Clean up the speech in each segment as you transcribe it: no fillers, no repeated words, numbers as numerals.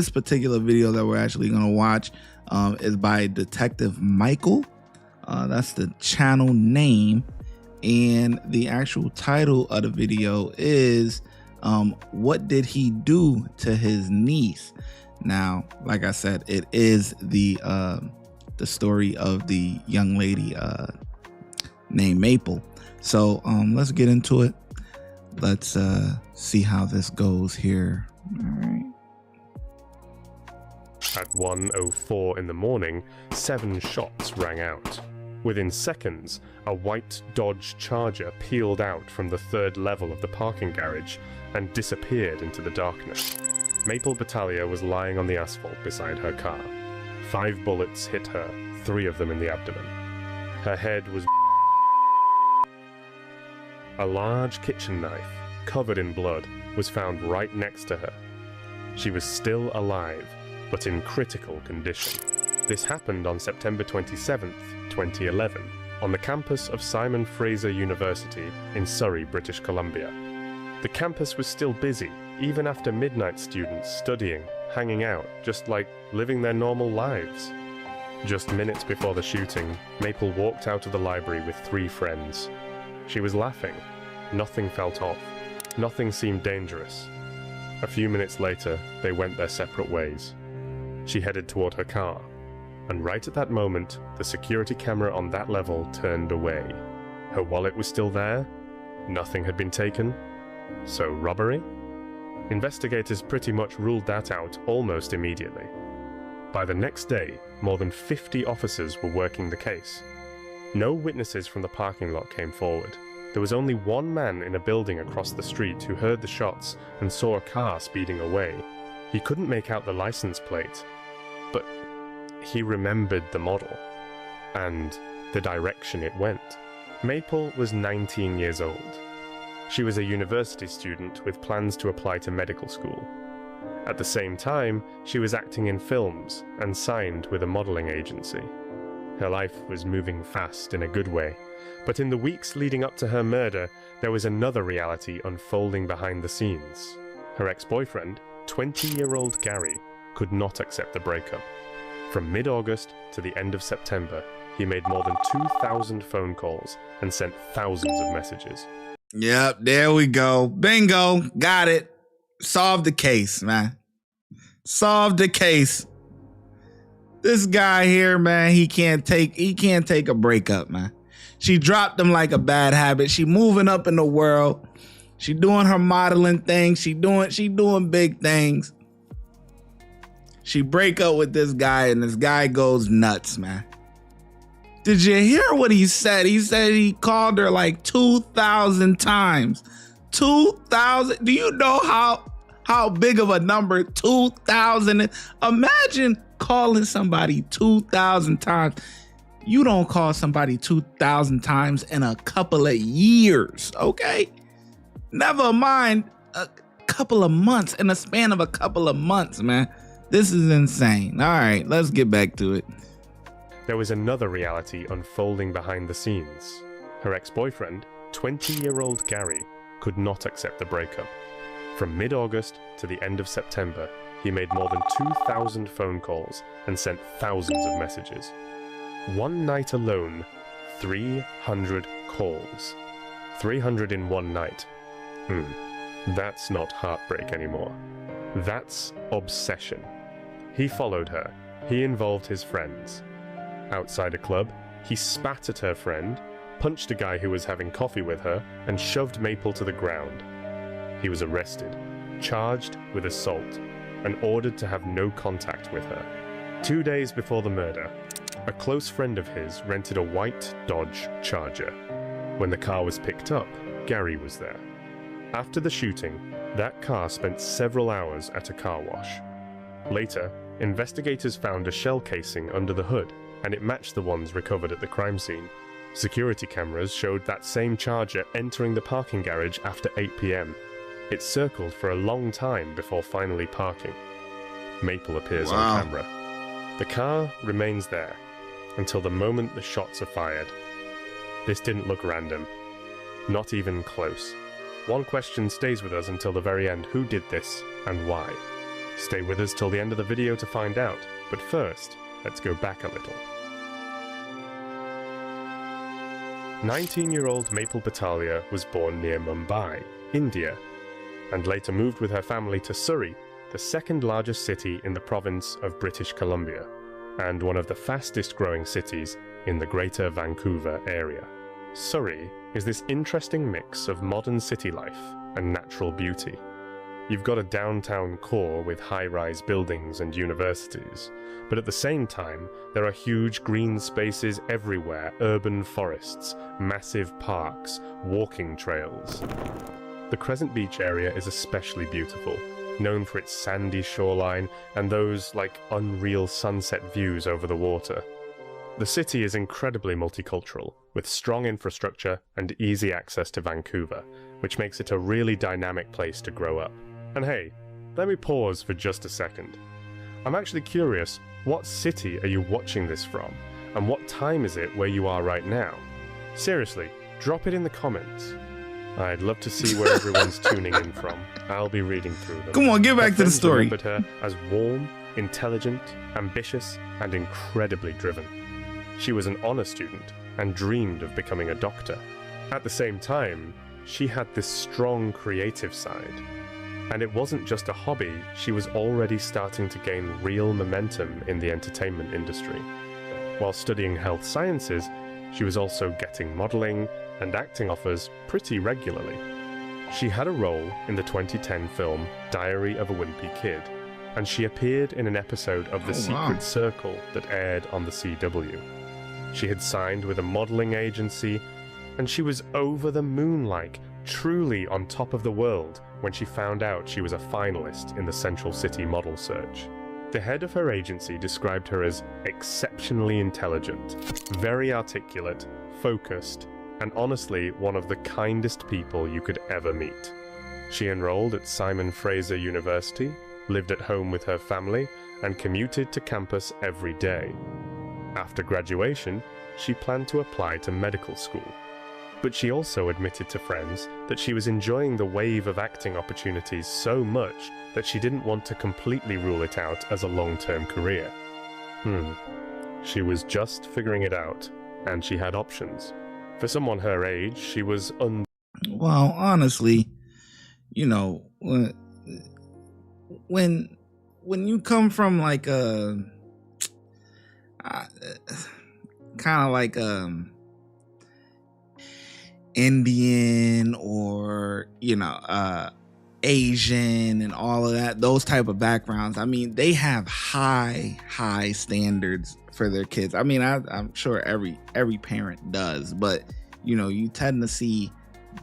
This particular video that we're actually going to watch is by Detective Michael. That's the channel name, and the actual title of the video is what did he do to his niece? Now, like I said, it is the story of the young lady named Maple. So let's get into it. Let's see how this goes here. All right. At 1:04 in the morning, 7 shots rang out. Within seconds, a white Dodge Charger peeled out from the 3rd level of the parking garage and disappeared into the darkness. Maple Batalia was lying on the asphalt beside her car. 5 bullets hit her, 3 of them in the abdomen. Her head was... A large kitchen knife, covered in blood, was found right next to her. She was still alive, but in critical condition. This happened on September 27th, 2011, on the campus of Simon Fraser University in Surrey, British Columbia. The campus was still busy, even after midnight students studying, hanging out, just like living their normal lives. Just minutes before the shooting, Maple walked out of the library with 3 friends. She was laughing. Nothing felt off. Nothing seemed dangerous. A few minutes later, they went their separate ways. She headed toward her car, and right at that moment, the security camera on that level turned away. Her wallet was still there, nothing had been taken, so robbery? Investigators pretty much ruled that out almost immediately. By the next day, more than 50 officers were working the case. No witnesses from the parking lot came forward. There was only one man in a building across the street who heard the shots and saw a car speeding away. He couldn't make out the license plate, but he remembered the model and the direction it went. Maple was 19 years old. She was a university student with plans to apply to medical school. At the same time, she was acting in films and signed with a modeling agency. Her life was moving fast in a good way, but in the weeks leading up to her murder, there was another reality unfolding behind the scenes. Her ex-boyfriend, 20-year-old Gary, could not accept the breakup. From mid-August to the end of September, he made more than 2,000 phone calls and sent thousands of messages. Yep, there we go. Bingo. Got it. Solved the case, man. Solved the case. This guy here, man, he can't take a breakup, man. She dropped him like a bad habit. She moving up in the world. She doing her modeling thing. She doing big things. She break up with this guy, and this guy goes nuts, man. Did you hear what he said? He said he called her like 2,000 times. 2,000. Do you know how big of a number 2,000 is? Imagine calling somebody 2,000 times. You don't call somebody 2,000 times in a couple of years, okay? Never mind a couple of months, in a span of a couple of months, man. This is insane. All right, let's get back to it. There was another reality unfolding behind the scenes. Her ex-boyfriend, 20-year-old Gary, could not accept the breakup. From mid-August to the end of September, he made more than 2,000 phone calls and sent thousands of messages. One night alone, 300 calls. 300 in one night. That's not heartbreak anymore. That's obsession. He followed her. He involved his friends. Outside a club, he spat at her friend, punched a guy who was having coffee with her, and shoved Maple to the ground. He was arrested, charged with assault, and ordered to have no contact with her. 2 days before the murder, a close friend of his rented a white Dodge Charger. When the car was picked up, Gary was there. After the shooting, that car spent several hours at a car wash. Later, investigators found a shell casing under the hood, and it matched the ones recovered at the crime scene. Security cameras showed that same Charger entering the parking garage after 8 p.m. It circled for a long time before finally parking. Maple appears on camera. The car remains there until the moment the shots are fired. This didn't look random. Not even close. One question stays with us until the very end: who did this and why? Stay with us till the end of the video to find out, but first, let's go back a little. 19-year-old Maple Batalia was born near Mumbai, India, and later moved with her family to Surrey, the second largest city in the province of British Columbia, and one of the fastest growing cities in the Greater Vancouver area. Surrey is this interesting mix of modern city life and natural beauty. You've got a downtown core with high-rise buildings and universities, but at the same time, there are huge green spaces everywhere, urban forests, massive parks, walking trails. The Crescent Beach area is especially beautiful, known for its sandy shoreline and those, unreal sunset views over the water. The city is incredibly multicultural, with strong infrastructure and easy access to Vancouver, which makes it a really dynamic place to grow up. And hey, let me pause for just a second. I'm actually curious, what city are you watching this from? And what time is it where you are right now? Seriously, drop it in the comments. I'd love to see where everyone's tuning in from. I'll be reading through them. Come on, get back to the story. Remembered her as warm, intelligent, ambitious, and incredibly driven. She was an honor student and dreamed of becoming a doctor. At the same time, she had this strong creative side. And it wasn't just a hobby, she was already starting to gain real momentum in the entertainment industry. While studying health sciences, she was also getting modeling and acting offers pretty regularly. She had a role in the 2010 film Diary of a Wimpy Kid, and she appeared in an episode of The Secret Circle that aired on the CW. She had signed with a modeling agency, and she was over the moon, truly on top of the world, when she found out she was a finalist in the Central City model search. The head of her agency described her as exceptionally intelligent, very articulate, focused, and honestly one of the kindest people you could ever meet. She enrolled at Simon Fraser University, lived at home with her family, and commuted to campus every day. After graduation, she planned to apply to medical school. But she also admitted to friends that she was enjoying the wave of acting opportunities so much that she didn't want to completely rule it out as a long-term career. She was just figuring it out, and she had options. For someone her age, she was Well, honestly, when you come from Indian or Asian and all of that, those type of backgrounds, they have high standards for their kids. I'm sure every parent does, but you tend to see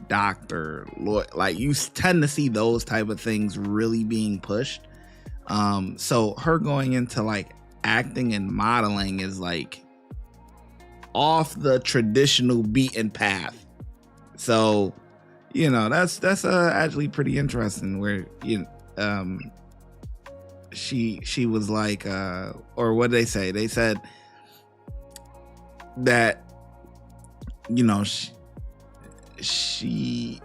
doctor, lawyer, you tend to see those type of things really being pushed. So her going into acting and modeling is off the traditional beaten path. So, that's actually pretty interesting. Where she was or what did they say? They said that she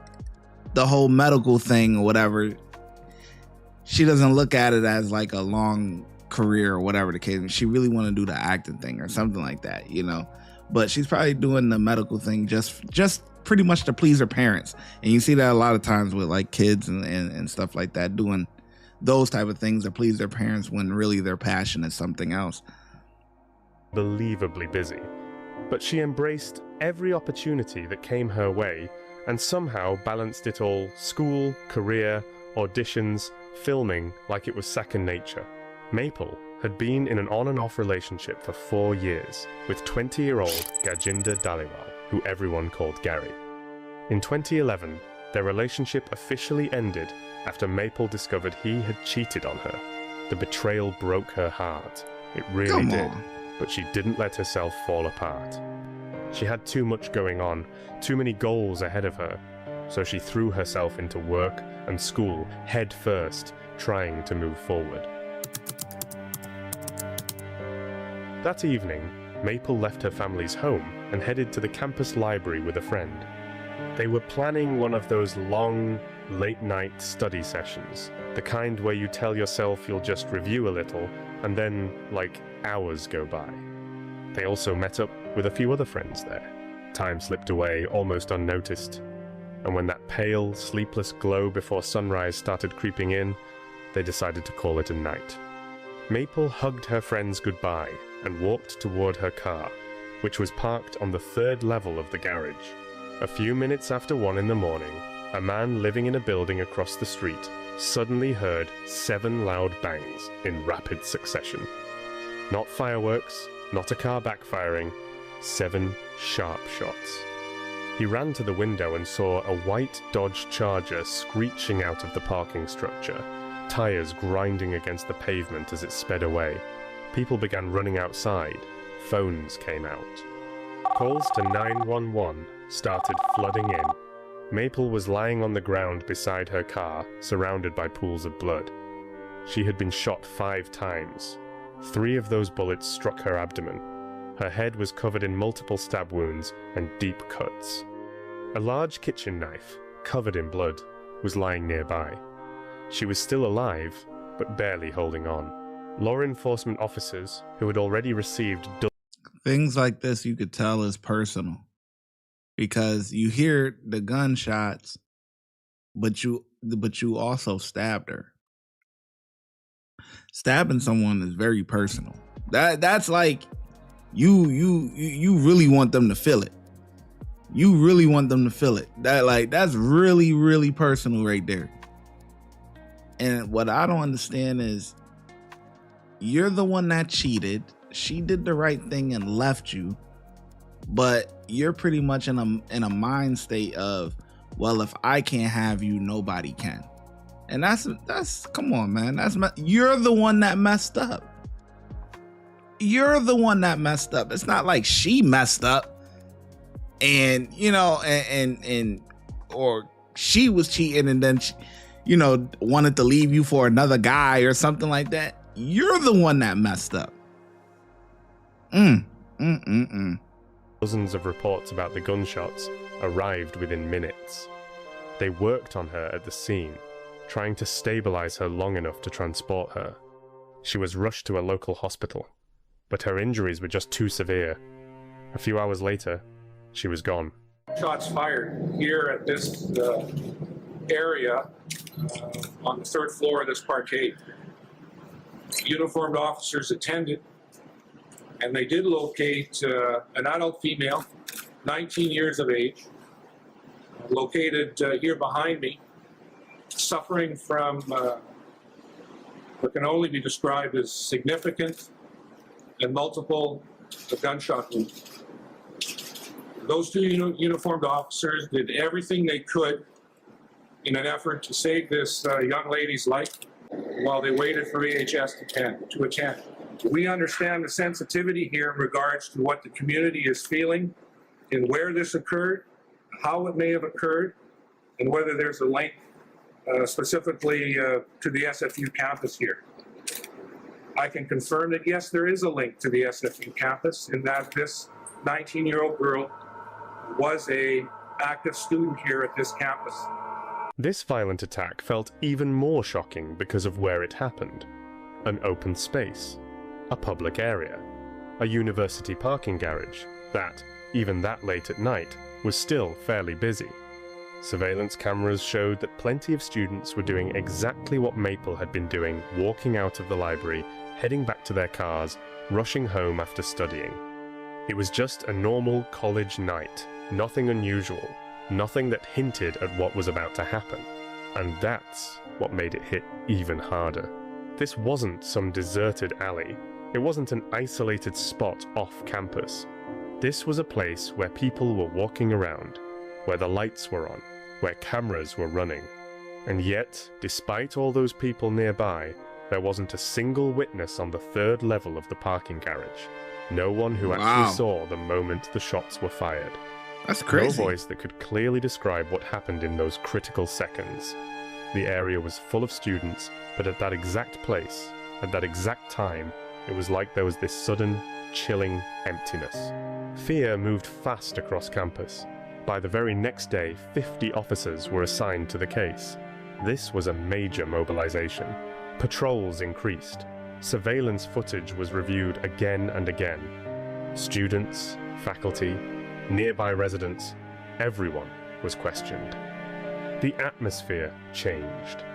the whole medical thing or whatever. She doesn't look at it as a long career or whatever the case. She really want to do the acting thing or something like that, But she's probably doing the medical thing just pretty much to please her parents. And you see that a lot of times with kids and stuff like that, doing those type of things to please their parents when really their passion is something else. Unbelievably busy, but she embraced every opportunity that came her way and somehow balanced it all: school, career, auditions, filming, like it was second nature. Maple had been in an on and off relationship for 4 years with 20-year-old Gajinder Dhaliwal, who everyone called Gary. In 2011, their relationship officially ended after Maple discovered he had cheated on her. The betrayal broke her heart. It really did, but she didn't let herself fall apart. She had too much going on, too many goals ahead of her, so she threw herself into work and school head first, trying to move forward. That evening, Maple left her family's home and headed to the campus library with a friend. They were planning one of those long, Late-night study sessions, the kind where you tell yourself you'll just review a little, and then, like, hours go by. They also met up with a few other friends there. Time slipped away almost unnoticed, and when that pale, sleepless glow before sunrise started creeping in, they decided to call it a night. Maple hugged her friends goodbye and walked toward her car, which was parked on the 3rd level of the garage. A few minutes after 1 in the morning, a man living in a building across the street suddenly heard 7 loud bangs in rapid succession. Not fireworks, not a car backfiring, 7 sharp shots. He ran to the window and saw a white Dodge Charger screeching out of the parking structure, tires grinding against the pavement as it sped away. People began running outside. Phones came out. Calls to 911 started flooding in. Maple was lying on the ground beside her car, surrounded by pools of blood. She had been shot 5 times. 3 of those bullets struck her abdomen. Her head was covered in multiple stab wounds and deep cuts. A large kitchen knife, covered in blood, was lying nearby. She was still alive, but barely holding on. Law enforcement officers, who had already received Things like this you could tell is personal, because you hear the gunshots, but you also stabbed her. Stabbing someone is very personal. That's like you really want them to feel it. You really want them to feel it. That's really, really personal right there. And what I don't understand is, you're the one that cheated. She did the right thing and left you, but you're pretty much in a mind state of, well, if I can't have you, nobody can. And that's come on, man. You're the one that messed up. You're the one that messed up. It's not like she messed up and, or she was cheating and then she, wanted to leave you for another guy or something like that. You're the one that messed up. Dozens of reports about the gunshots arrived within minutes. They worked on her at the scene, trying to stabilize her long enough to transport her. She was rushed to a local hospital, but her injuries were just too severe. A few hours later, she was gone. Shots fired here at this area on the 3rd floor of this parkade. Uniformed officers attended, and they did locate an adult female, 19 years of age, located here behind me, suffering from what can only be described as significant and multiple gunshot wounds. Those 2 uniformed officers did everything they could in an effort to save this young lady's life while they waited for AHS to attend. We understand the sensitivity here in regards to what the community is feeling and where this occurred, how it may have occurred, and whether there's a link specifically to the SFU campus here. I can confirm that yes, there is a link to the SFU campus, in that this 19-year-old girl was an active student here at this campus. This violent attack felt even more shocking because of where it happened. An open space, a public area, a university parking garage that, even that late at night, was still fairly busy. Surveillance cameras showed that plenty of students were doing exactly what Maple had been doing, walking out of the library, heading back to their cars, rushing home after studying. It was just a normal college night, nothing unusual, nothing that hinted at what was about to happen. And that's what made it hit even harder. This wasn't some deserted alley. It wasn't an isolated spot off campus. This was a place where people were walking around, where the lights were on, where cameras were running. And yet, despite all those people nearby, there wasn't a single witness on the 3rd level of the parking garage. No one who actually saw the moment the shots were fired. That's crazy. No voice that could clearly describe what happened in those critical seconds. The area was full of students, but at that exact place, at that exact time, it was like there was this sudden, chilling emptiness. Fear moved fast across campus. By the very next day, 50 officers were assigned to the case. This was a major mobilization. Patrols increased. Surveillance footage was reviewed again and again. Students, faculty, nearby residents, everyone was questioned. The atmosphere changed.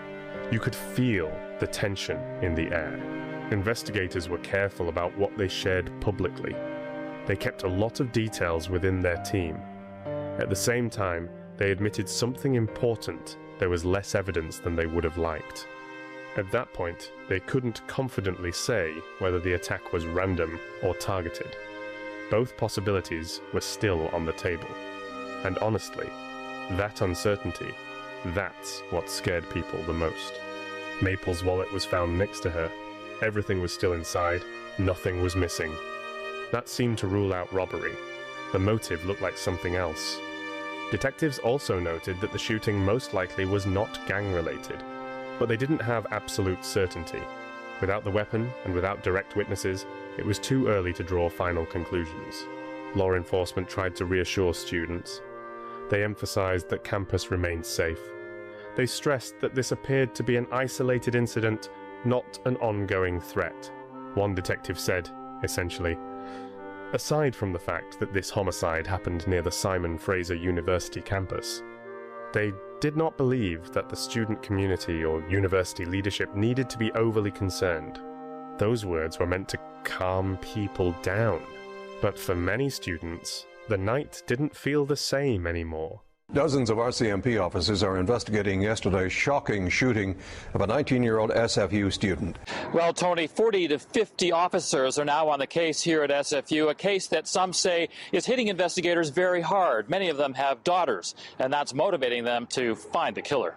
You could feel the tension in the air. Investigators were careful about what they shared publicly. They kept a lot of details within their team. At the same time, they admitted something important. There was less evidence than they would have liked. At that point, they couldn't confidently say whether the attack was random or targeted. Both possibilities were still on the table. And honestly, that uncertainty, that's what scared people the most. Maple's wallet was found next to her. Everything was still inside. Nothing was missing. That seemed to rule out robbery. The motive looked like something else. Detectives also noted that the shooting most likely was not gang-related, but they didn't have absolute certainty. Without the weapon and without direct witnesses, it was too early to draw final conclusions. Law enforcement tried to reassure students. They emphasized that campus remained safe. They stressed that this appeared to be an isolated incident, not an ongoing threat. One detective said, essentially, aside from the fact that this homicide happened near the Simon Fraser University campus, they did not believe that the student community or university leadership needed to be overly concerned. Those words were meant to calm people down. But for many students, the night didn't feel the same anymore. Dozens of RCMP officers are investigating yesterday's shocking shooting of a 19-year-old SFU student. Well, Tony, 40 to 50 officers are now on the case here at SFU, a case that some say is hitting investigators very hard. Many of them have daughters, and that's motivating them to find the killer.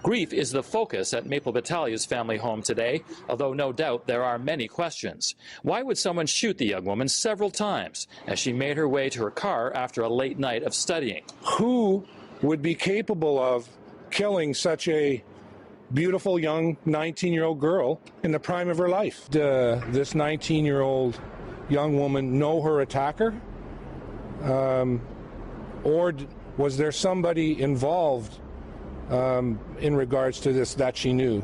Grief is the focus at Maple Batalia's family home today, although no doubt there are many questions. Why would someone shoot the young woman several times as she made her way to her car after a late night of studying? Who would be capable of killing such a beautiful young 19-year-old girl in the prime of her life? Did this 19-year-old young woman know her attacker? Or was there somebody involved in regards to this that she knew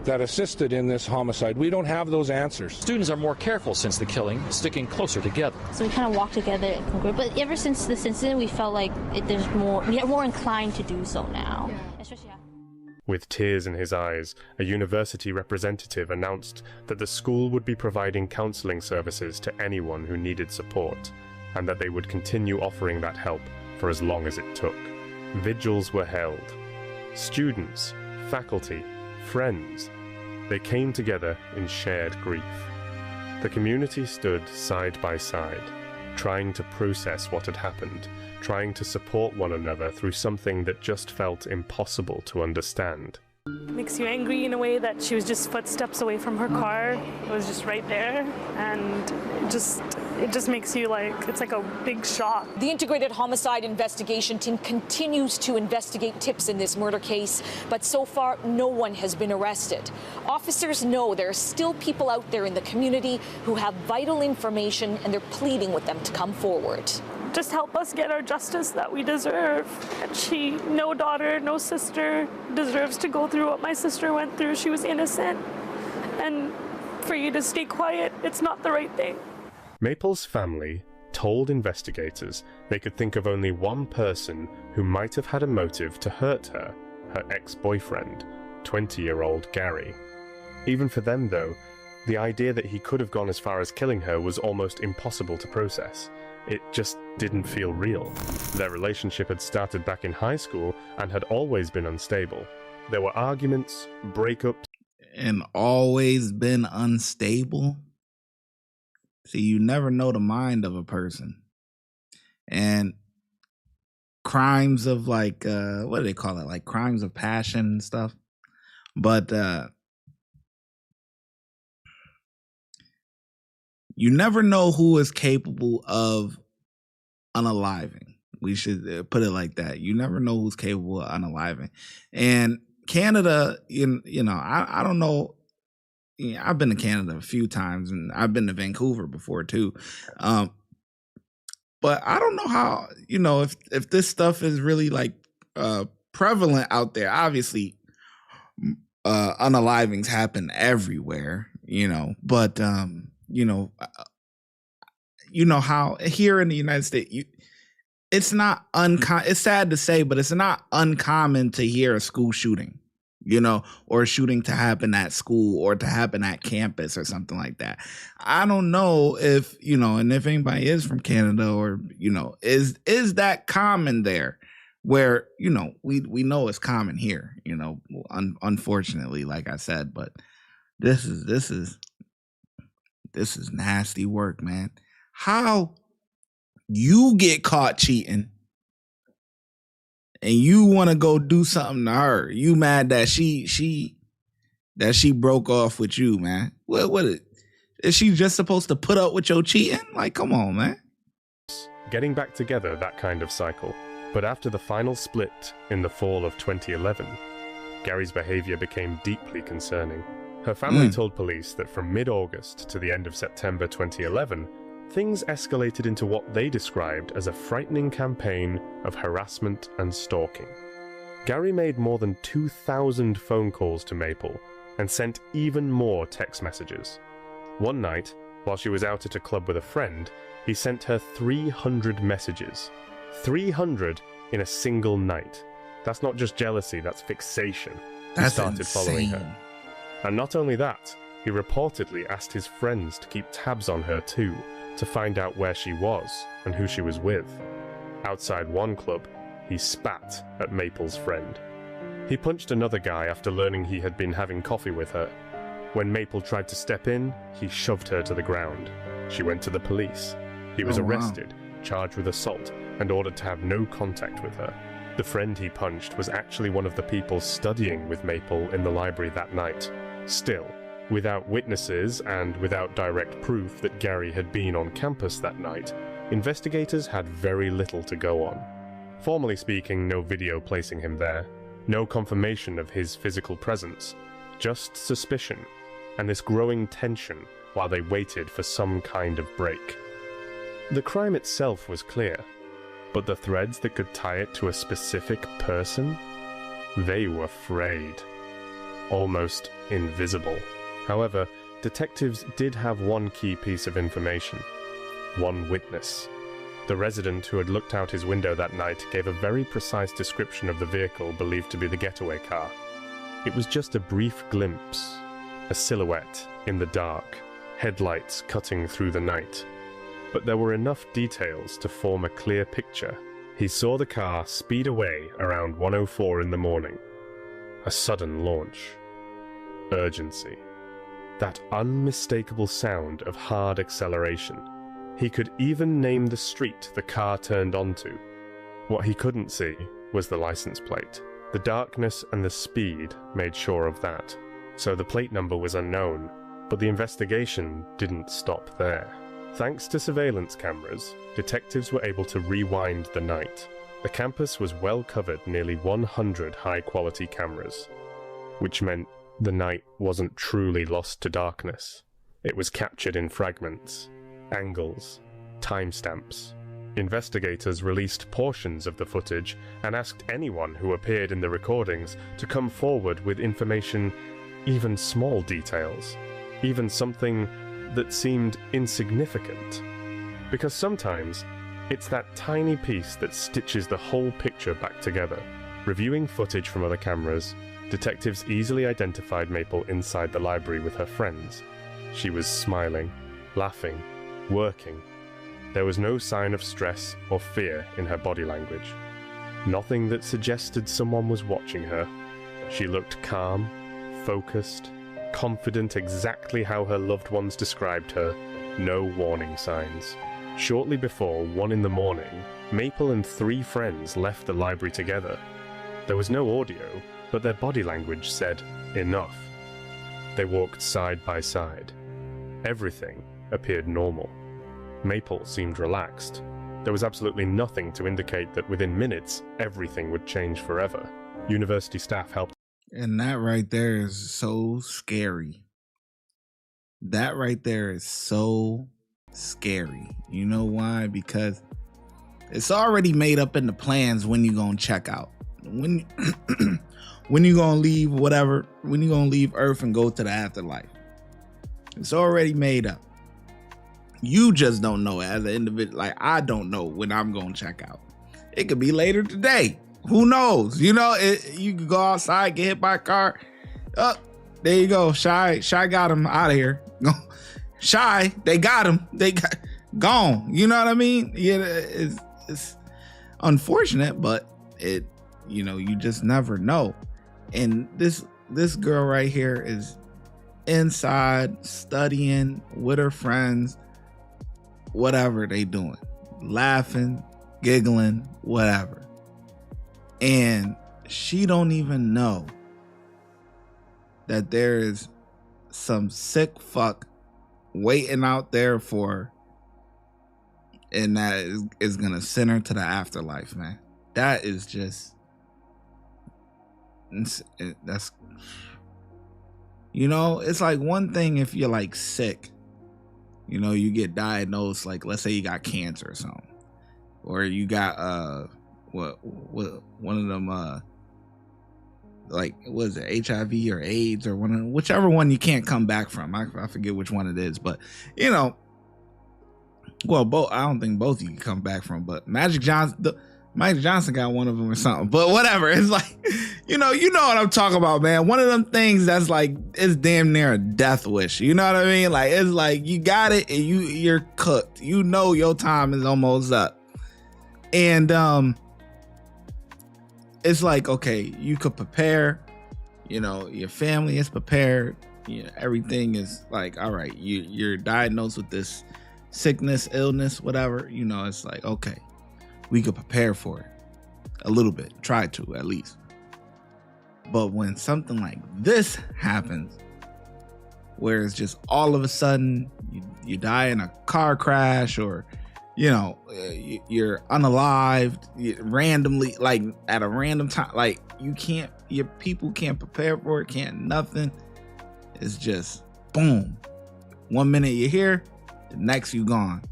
that assisted in this homicide? We don't have those answers. Students are more careful since the killing, sticking closer together. So we kind of walk together in a group. But ever since this incident, we felt like we are more inclined to do so now. Especially after. With tears in his eyes, a university representative announced that the school would be providing counseling services to anyone who needed support, and that they would continue offering that help for as long as it took. Vigils were held. Students, faculty, friends, they came together in shared grief. The community stood side by side, trying to process what had happened, trying to support one another through something that just felt impossible to understand. It makes you angry in a way that she was just footsteps away from her car. It was just right there, and it just makes you it's like a big shock. The Integrated Homicide Investigation Team continues to investigate tips in this murder case, but so far no one has been arrested. Officers know there are still people out there in the community who have vital information, and they're pleading with them to come forward. Just help us get our justice that we deserve. And no daughter, no sister, deserves to go through what my sister went through. She was innocent. And for you to stay quiet, it's not the right thing. Maple's family told investigators they could think of only one person who might have had a motive to hurt her ex-boyfriend, 20-year-old Gary. Even for them, though, the idea that he could have gone as far as killing her was almost impossible to process. It just didn't feel real. Their relationship had started back in high school and had always been unstable. There were arguments, breakups, and always been unstable. See, you never know the mind of a person. And crimes of what do they call it? Like crimes of passion and stuff. But you never know who is capable of unaliving. We should put it like that. You never know who's capable of unaliving. And Canada, I don't know. I've been to Canada a few times, and I've been to Vancouver before too. But I don't know how, if this stuff is really like prevalent out there. Obviously, unalivings happen everywhere, but how here in the United States, it's not uncommon. It's sad to say, but it's not uncommon to hear a school shooting, or a shooting to happen at school or to happen at campus or something like that. I don't know if, and if anybody is from Canada or, is that common there where, we know it's common here, unfortunately, like I said, but this is nasty work, man. How you get caught cheating and you want to go do something to her? You mad that she broke off with you, man? What is she just supposed to put up with your cheating? Like, come on, man. Getting back together, that kind of cycle. But after the final split in the fall of 2011, Gary's behavior became deeply concerning. Her family told police that from mid-August to the end of September 2011, things escalated into what they described as a frightening campaign of harassment and stalking. Gary made more than 2,000 phone calls to Maple and sent even more text messages. One night, while she was out at a club with a friend, he sent her 300 messages. 300 in a single night. That's not just jealousy, that's fixation. He started following her. And not only that, he reportedly asked his friends to keep tabs on her too, to find out where she was and who she was with. Outside one club, he spat at Maple's friend. He punched another guy after learning he had been having coffee with her. When Maple tried to step in, he shoved her to the ground. She went to the police. He was arrested, charged with assault, and ordered to have no contact with her. The friend he punched was actually one of the people studying with Maple in the library that night. Still, without witnesses and without direct proof that Gary had been on campus that night, investigators had very little to go on. Formally speaking, no video placing him there, no confirmation of his physical presence, just suspicion, and this growing tension while they waited for some kind of break. The crime itself was clear, but the threads that could tie it to a specific person? They were frayed. Almost invisible. However, detectives did have one key piece of information. One witness. The resident who had looked out his window that night gave a very precise description of the vehicle believed to be the getaway car. It was just a brief glimpse. A silhouette in the dark, headlights cutting through the night. But there were enough details to form a clear picture. He saw the car speed away around 1:04 in the morning. A sudden launch. Urgency. That unmistakable sound of hard acceleration. He could even name the street the car turned onto. What he couldn't see was the license plate. The darkness and the speed made sure of that. So the plate number was unknown, but the investigation didn't stop there. Thanks to surveillance cameras, detectives were able to rewind the night. The campus was well covered, nearly 100 high-quality cameras, which meant the night wasn't truly lost to darkness. It was captured in fragments, angles, timestamps. Investigators released portions of the footage and asked anyone who appeared in the recordings to come forward with information, even small details, even something that seemed insignificant. Because sometimes, it's that tiny piece that stitches the whole picture back together. Reviewing footage from other cameras, detectives easily identified Maple inside the library with her friends. She was smiling, laughing, working. There was no sign of stress or fear in her body language. Nothing that suggested someone was watching her. She looked calm, focused, confident exactly how her loved ones described her. No warning signs. Shortly before 1 in the morning, Maple and 3 friends left the library together. There was no audio, but their body language said, enough. They walked side by side. Everything appeared normal. Maple seemed relaxed. There was absolutely nothing to indicate that within minutes, everything would change forever. University staff helped. And that right there is so scary. That right there is so scary. You know why? Because It's already made up in the plans when you gonna check out. When when you gonna leave whatever, when you gonna leave Earth and go to the afterlife. It's already made up. You just don't know as an individual. Like, I don't know when I'm gonna check out. It could be later today. Who knows? You know, you could go outside, get hit by a car. Oh, there you go. Shy got him out of here. Shy, they got him. They got gone. You know what I mean? Yeah, it's unfortunate, but it, you know, you just never know. And this girl right here is inside studying with her friends, whatever they doing, laughing, giggling, whatever. And she don't even know that there is some sick fuck waiting out there for her, and that is gonna send her to the afterlife, man. That is just, that's, you know, it's like one thing if you're like sick, you know, you get diagnosed, like let's say you got cancer or something, or you got what one of them like, what is it, HIV or AIDS, or whichever one you can't come back from. I forget which one it is, but you know, well, both, I don't think both you can come back from, but Magic Johnson got one of them or something, but whatever. It's like, you know what I'm talking about, man. One of them things that's like, it's damn near a death wish. You know what I mean? Like, it's like you got it and you're cooked. You know your time is almost up. And it's like, okay, you could prepare, you know, your family is prepared, you know, everything is like, all right, you're diagnosed with this sickness, illness, whatever, you know, it's like, okay, we could prepare for it a little bit, try to at least. But when something like this happens, where it's just all of a sudden you die in a car crash, or you know, you're unalived randomly, like at a random time, like your people can't prepare for it, can't nothing. It's just boom. 1 minute you're here, the next you gone.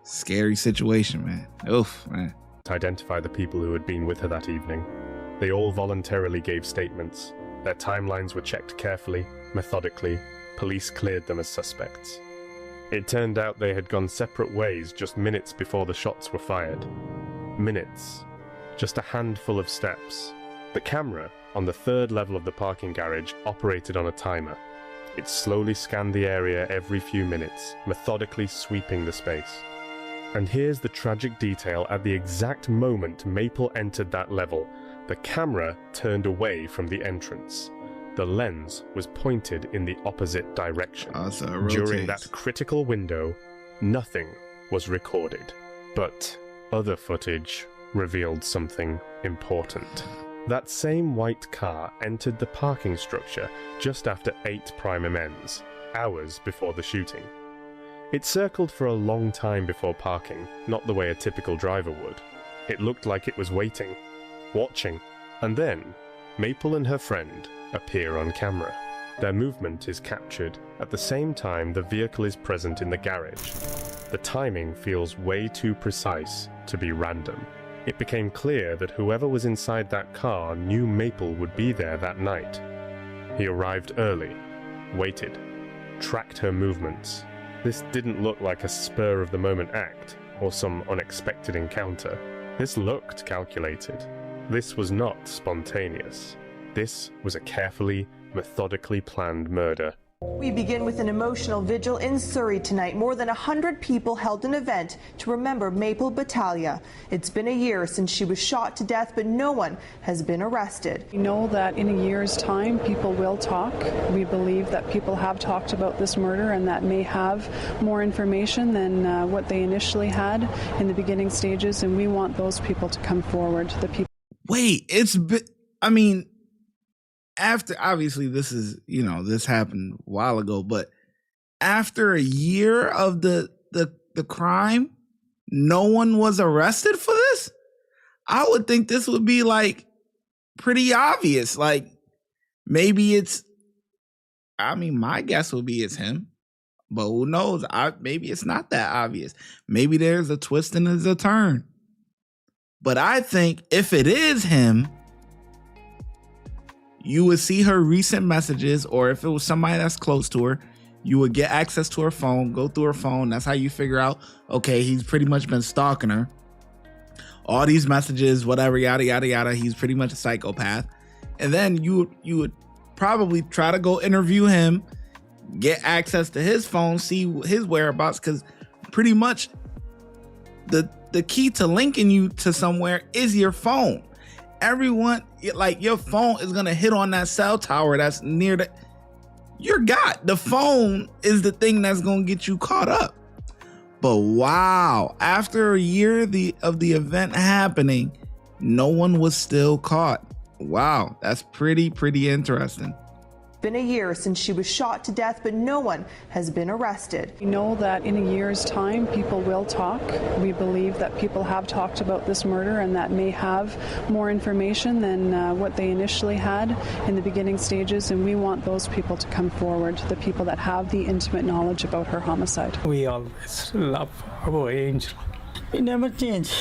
Scary situation, man. Oof, man. To identify the people who had been with her that evening, they all voluntarily gave statements. Their timelines were checked carefully, methodically. Police cleared them as suspects. It turned out they had gone separate ways just minutes before the shots were fired. Minutes. Just a handful of steps. The camera on the third level of the parking garage operated on a timer. It slowly scanned the area every few minutes, methodically sweeping the space. And here's the tragic detail: at the exact moment Maple entered that level, the camera turned away from the entrance. The lens was pointed in the opposite direction. So during that critical window, nothing was recorded. But other footage revealed something important. That same white car entered the parking structure just after 8 prime amends, hours before the shooting. It circled for a long time before parking, not the way a typical driver would. It looked like it was waiting, watching, and then Maple and her friend appear on camera. Their movement is captured at the same time the vehicle is present in the garage. The timing feels way too precise to be random. It became clear that whoever was inside that car knew Maple would be there that night. He arrived early, waited, tracked her movements. This didn't look like a spur-of-the-moment act or some unexpected encounter. This looked calculated. This was not spontaneous. This was a carefully, methodically planned murder. We begin with an emotional vigil in Surrey tonight. More than 100 people held an event to remember Maple Batalia. It's been a year since she was shot to death, but no one has been arrested. We know that in a year's time, people will talk. We believe that people have talked about this murder and that may have more information than what they initially had in the beginning stages, and we want those people to come forward. The people. Wait, I mean, after, obviously this is, you know, this happened a while ago, but after a year of the crime, no one was arrested for this? I would think this would be like pretty obvious. Like maybe my guess would be it's him, but who knows? Maybe it's not that obvious. Maybe there's a twist and there's a turn. But I think if it is him, you would see her recent messages, or if it was somebody that's close to her, you would get access to her phone, go through her phone. That's how you figure out, okay, he's pretty much been stalking her. All these messages, whatever, yada, yada, yada. He's pretty much a psychopath. And then you would probably try to go interview him, get access to his phone, see his whereabouts, because pretty much the key to linking you to somewhere is your phone. Everyone, like, your phone is going to hit on that cell tower that's near the phone is the thing that's going to get you caught up. But wow, after a year of the event happening, no one was still caught. Wow, that's pretty interesting. Been a year since she was shot to death, but no one has been arrested. We know that in a year's time, people will talk. We believe that people have talked about this murder and that may have more information than what they initially had in the beginning stages, and we want those people to come forward, the people that have the intimate knowledge about her homicide. We always love our angel. It never changed.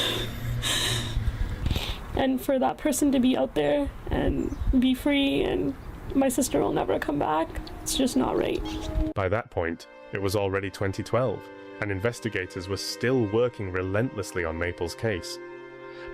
And for that person to be out there and be free, and my sister will never come back, it's just not right. By that point, it was already 2012, and investigators were still working relentlessly on Maple's case.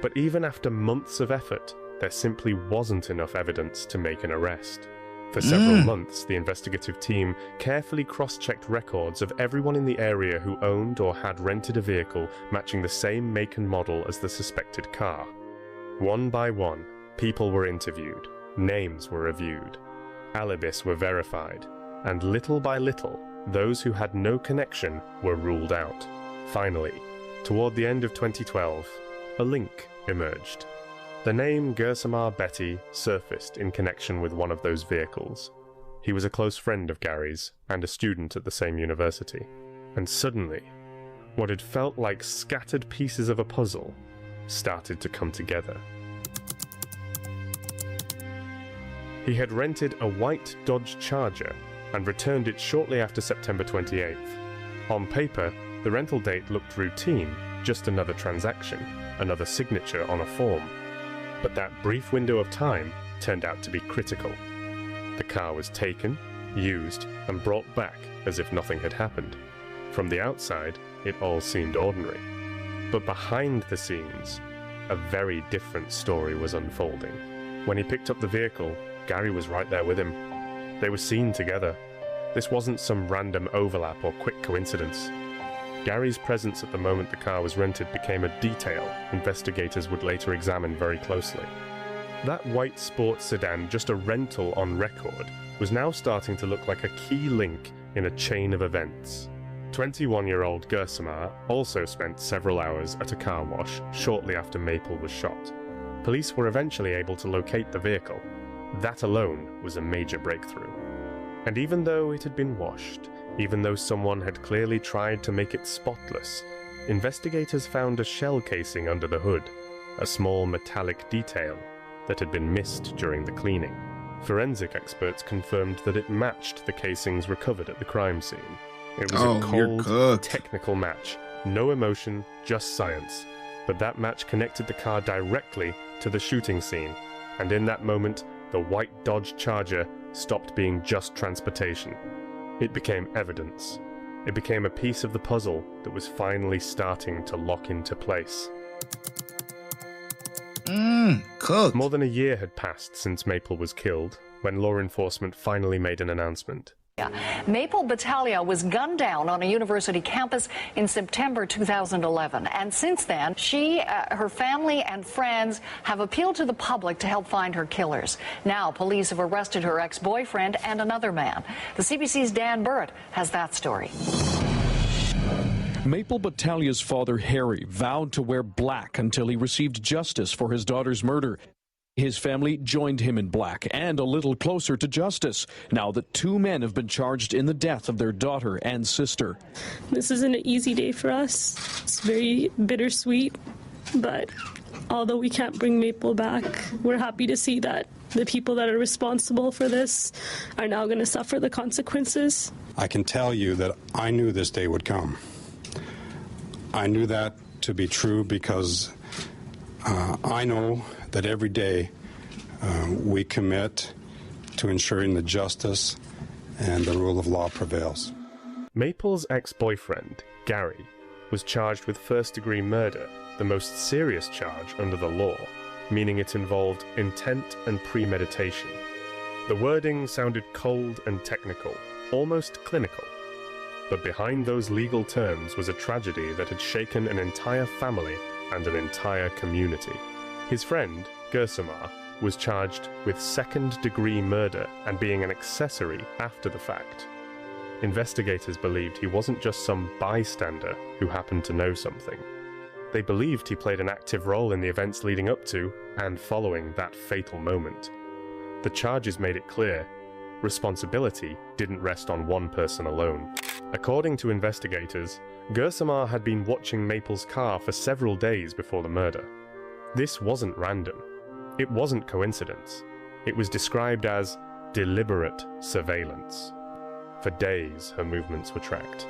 But even after months of effort, there simply wasn't enough evidence to make an arrest. For several months, the investigative team carefully cross-checked records of everyone in the area who owned or had rented a vehicle matching the same make and model as the suspected car. One by one, people were interviewed, names were reviewed, alibis were verified, and little by little, those who had no connection were ruled out. Finally, toward the end of 2012, a link emerged. The name Gersamar Betty surfaced in connection with one of those vehicles. He was a close friend of Gary's and a student at the same university. And suddenly, what had felt like scattered pieces of a puzzle started to come together. He had rented a white Dodge Charger and returned it shortly after September 28th. On paper, the rental date looked routine, just another transaction, another signature on a form. But that brief window of time turned out to be critical. The car was taken, used, and brought back as if nothing had happened. From the outside, it all seemed ordinary. But behind the scenes, a very different story was unfolding. When he picked up the vehicle, Gary was right there with him. They were seen together. This wasn't some random overlap or quick coincidence. Gary's presence at the moment the car was rented became a detail investigators would later examine very closely. That white sports sedan, just a rental on record, was now starting to look like a key link in a chain of events. 21-year-old Gersamar also spent several hours at a car wash shortly after Maple was shot. Police were eventually able to locate the vehicle. That alone was a major breakthrough. And even though it had been washed, even though someone had clearly tried to make it spotless, investigators found a shell casing under the hood, a small metallic detail that had been missed during the cleaning. Forensic experts confirmed that it matched the casings recovered at the crime scene. It was a cold, technical match. No emotion, just science. But that match connected the car directly to the shooting scene, and in that moment, the white Dodge Charger stopped being just transportation. It became evidence. It became a piece of the puzzle that was finally starting to lock into place. Cooked. More than a year had passed since Maple was killed, when law enforcement finally made an announcement. Maple Batalia was gunned down on a university campus in September 2011. And since then, she, her family and friends have appealed to the public to help find her killers. Now, police have arrested her ex-boyfriend and another man. The CBC's Dan Burrett has that story. Maple Batalia's father, Harry, vowed to wear black until he received justice for his daughter's murder. His family joined him in black and a little closer to justice, now that two men have been charged in the death of their daughter and sister. This isn't an easy day for us. It's very bittersweet, but although we can't bring Maple back, we're happy to see that the people that are responsible for this are now going to suffer the consequences. I can tell you that I knew this day would come. I knew that to be true because I know that every day we commit to ensuring that justice and the rule of law prevails. Maple's ex-boyfriend, Gary, was charged with first-degree murder, the most serious charge under the law, meaning it involved intent and premeditation. The wording sounded cold and technical, almost clinical. But behind those legal terms was a tragedy that had shaken an entire family and an entire community. His friend, Gersamar, was charged with second-degree murder and being an accessory after the fact. Investigators believed he wasn't just some bystander who happened to know something. They believed he played an active role in the events leading up to and following that fatal moment. The charges made it clear responsibility didn't rest on one person alone. According to investigators, Gersamar had been watching Maple's car for several days before the murder. This wasn't random. It wasn't coincidence. It was described as deliberate surveillance. For days, her movements were tracked.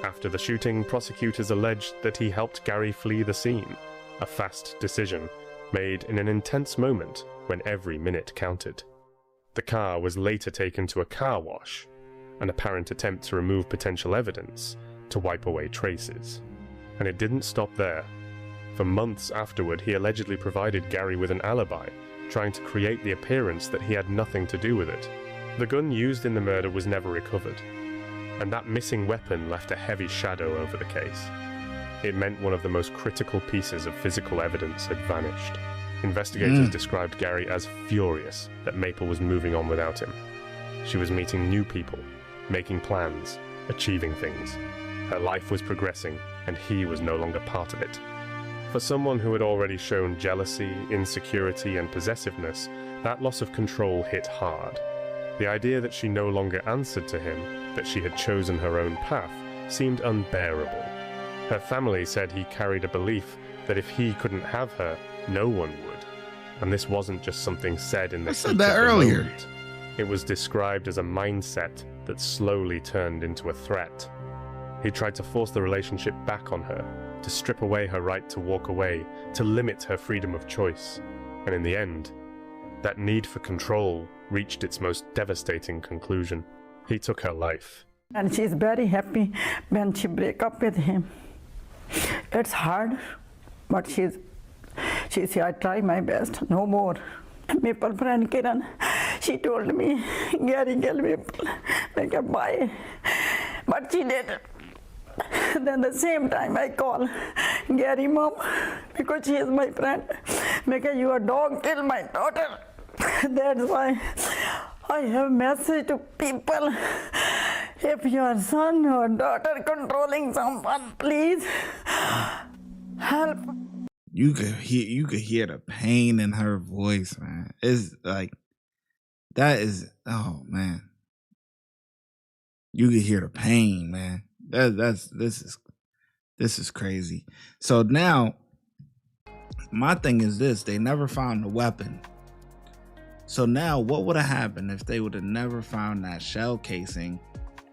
After the shooting, prosecutors alleged that he helped Gary flee the scene, a fast decision made in an intense moment when every minute counted. The car was later taken to a car wash, an apparent attempt to remove potential evidence, to wipe away traces. And it didn't stop there. For months afterward, he allegedly provided Gary with an alibi, trying to create the appearance that he had nothing to do with it. The gun used in the murder was never recovered, and that missing weapon left a heavy shadow over the case. It meant one of the most critical pieces of physical evidence had vanished. Investigators described Gary as furious that Maple was moving on without him. She was meeting new people, making plans, achieving things. Her life was progressing, and he was no longer part of it. For someone who had already shown jealousy, insecurity, and possessiveness, that loss of control hit hard. The idea that she no longer answered to him, that she had chosen her own path, seemed unbearable. Her family said he carried a belief that if he couldn't have her, no one would. And this wasn't just something said in the heat of the moment. It was described as a mindset that slowly turned into a threat. He tried to force the relationship back on her, to strip away her right to walk away, to limit her freedom of choice. And in the end, that need for control reached its most devastating conclusion. He took her life. And she's very happy when she break up with him. It's hard, but she said, I try my best, no more. Maple friend Kiran, she told me, Gary kill Maple, make a buy. But she didn't. Then the same time I call Gary mom, because she is my friend, make your dog kill my daughter. That's why I have message to people. If your son or daughter controlling someone, please help. You could hear the pain in her voice, man. It's like that is, oh man. You could hear the pain, man. This is crazy. So now my thing is this: they never found the weapon. So now what would have happened if they would have never found that shell casing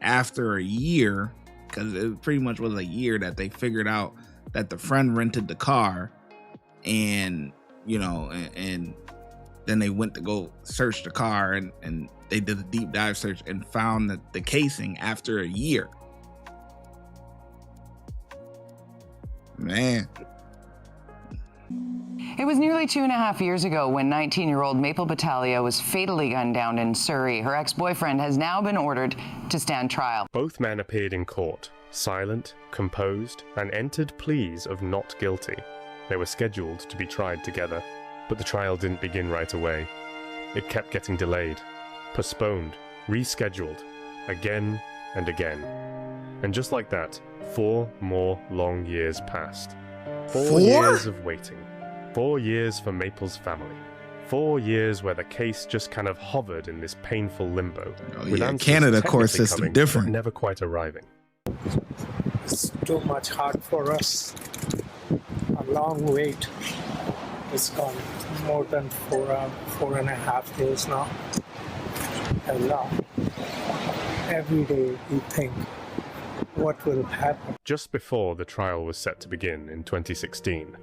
after a year? Because it pretty much was a year that they figured out that the friend rented the car, and and then they went to go search the car, and they did a deep dive search and found the casing after a year. Man. It was nearly 2.5 years ago when 19-year-old Maple Batalia was fatally gunned down in Surrey. Her ex-boyfriend has now been ordered to stand trial. Both men appeared in court, silent, composed, and entered pleas of not guilty. They were scheduled to be tried together, but the trial didn't begin right away. It kept getting delayed, postponed, rescheduled, again and again. And just like that, 4 more long years passed. 4 years of waiting. 4 years for Maple's family. 4 years where the case just kind of hovered in this painful limbo. With Canada court system coming, different. But never quite arriving. It's too much hard for us. A long wait. It's gone more than 4.5 days now. A lot. Every day we think, what will happen? Just before the trial was set to begin in 2016,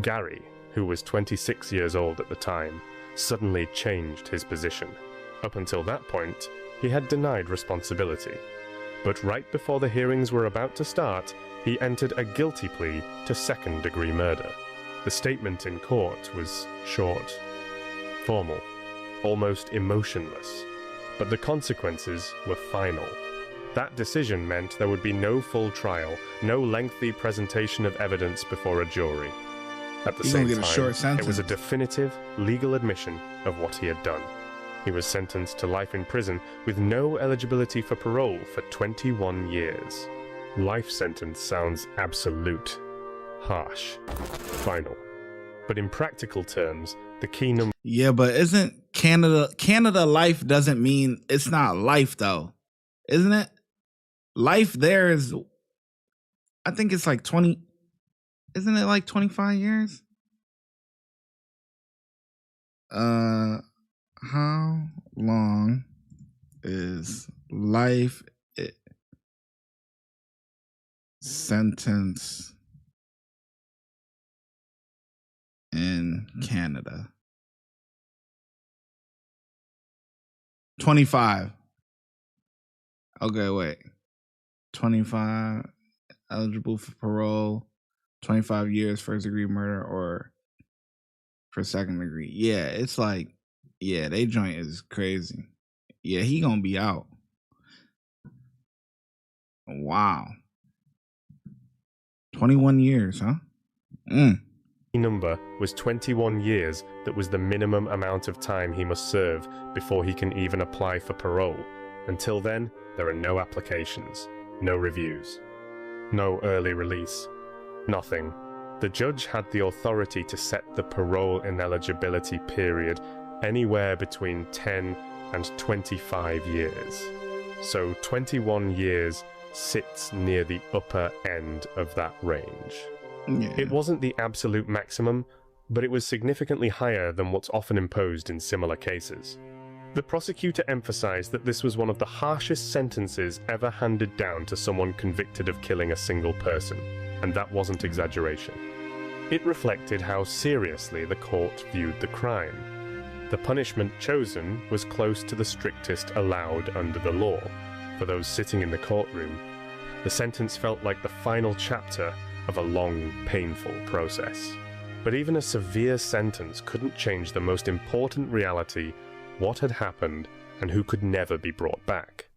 Gary, who was 26 years old at the time, suddenly changed his position. Up until that point, he had denied responsibility. But right before the hearings were about to start, he entered a guilty plea to second-degree murder. The statement in court was short, formal, almost emotionless, but the consequences were final. That decision meant there would be no full trial, no lengthy presentation of evidence before a jury. At the same time, it was a definitive legal admission of what he had done. He was sentenced to life in prison with no eligibility for parole for 21 years. Life sentence sounds absolute, harsh, final. But in practical terms, the key number... Yeah, but isn't Canada life doesn't mean it's not life though, isn't it? Life there is, I think it's like 20, isn't it like 25 years? How long is life sentence in Canada? 25. Okay, wait. 25 eligible for parole, 25 years first degree murder or for second degree. Yeah, it's like, yeah, they joint is crazy. Yeah, he gonna be out. Wow. 21 years, huh? Number was 21 years. That was the minimum amount of time he must serve before he can even apply for parole. Until then, there are no applications, no reviews, no early release, nothing. The judge had the authority to set the parole ineligibility period anywhere between 10 and 25 years. So 21 years sits near the upper end of that range. Yeah. It wasn't the absolute maximum, but it was significantly higher than what's often imposed in similar cases. The prosecutor emphasized that this was one of the harshest sentences ever handed down to someone convicted of killing a single person, and that wasn't exaggeration. It reflected how seriously the court viewed the crime. The punishment chosen was close to the strictest allowed under the law. For those sitting in the courtroom, the sentence felt like the final chapter of a long, painful process. But even a severe sentence couldn't change the most important reality: what had happened and who could never be brought back.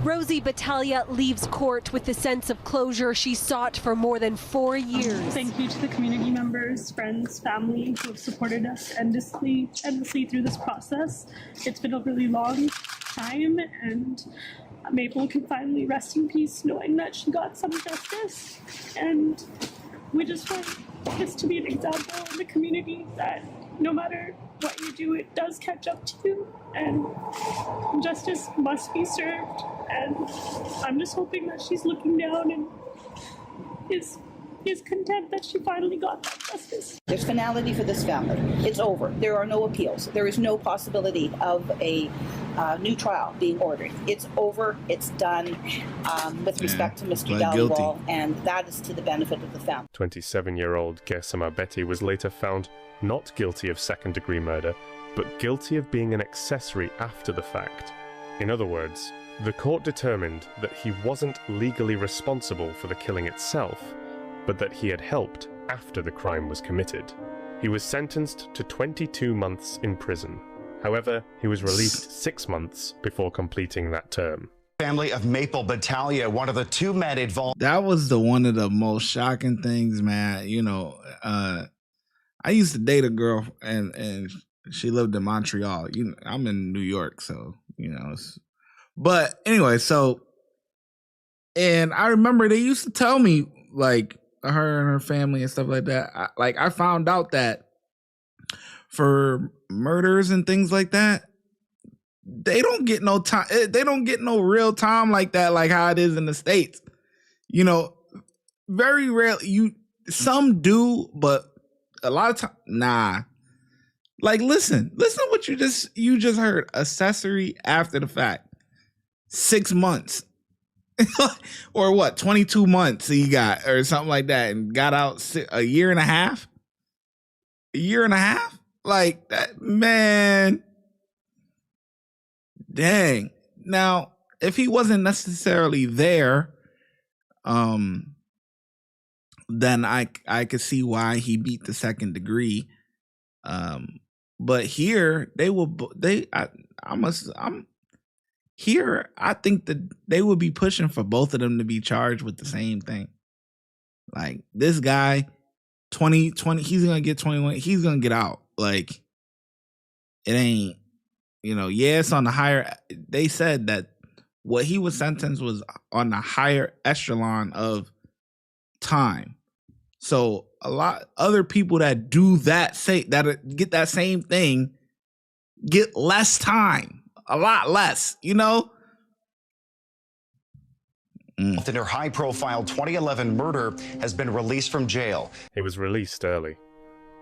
Rosie Batalia leaves court with the sense of closure she sought for more than 4 years. Thank you to the community members, friends, family who have supported us endlessly through this process. It's been a really long time, and Maple can finally rest in peace knowing that she got some justice. And we just want this to be an example in the community that no matter what you do, it does catch up to you, and justice must be served. And I'm just hoping that she's looking down and is content that she finally got that justice. There's finality for this family. It's over. There are no appeals. There is no possibility of a new trial being ordered. It's over. It's done with respect to Mr. Dhaliwal, and that is to the benefit of the family. 27-year-old Gesama Betty was later found not guilty of second-degree murder, but guilty of being an accessory after the fact. In other words, the court determined that he wasn't legally responsible for the killing itself, but that he had helped after the crime was committed. He was sentenced to 22 months in prison. However, he was released 6 months before completing that term. Family of Maple Batalia, one of the two men involved. That was one of the most shocking things, man. You know, I used to date a girl, and she lived in Montreal. You know, I'm in New York, so you know. But anyway, and I remember they used to tell me, like, her and her family and stuff like that. I found out that for murders and things like that, they don't get no time. They don't get no real time like that, like how it is in the States. You know, very rarely. Some do, but a lot of time, nah. Like, listen to what you just heard. Accessory after the fact, 6 months. Or what, 22 months he got or something like that, and got out a year and a half. a year and a half? Like that, man. Dang. Now, if he wasn't necessarily there, then I could see why he beat the second degree. But here I think that they would be pushing for both of them to be charged with the same thing. Like this guy, 20, he's gonna get 21. He's gonna get out. Like it ain't, it's on the higher. They said that what he was sentenced was on the higher echelon of time. So a lot other people that do that get that same thing get less time, a lot less, In her high-profile 2011 murder has been released from jail. He was released early,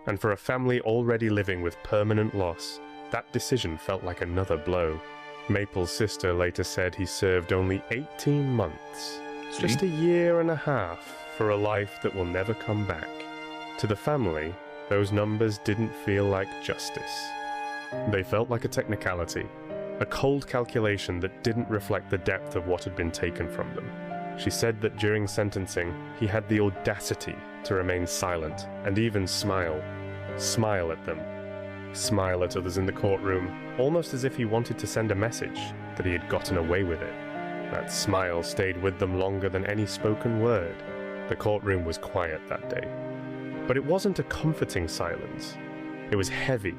and for a family already living with permanent loss, that decision felt like another blow. Maple's sister later said he served only 18 months, just a year and a half for a life that will never come back. To the family, those numbers didn't feel like justice. They felt like a technicality, a cold calculation that didn't reflect the depth of what had been taken from them. She said that during sentencing, he had the audacity to remain silent and even smile at them, smile at others in the courtroom, almost as if he wanted to send a message that he had gotten away with it. That smile stayed with them longer than any spoken word. The courtroom was quiet that day. But it wasn't a comforting silence. It was heavy,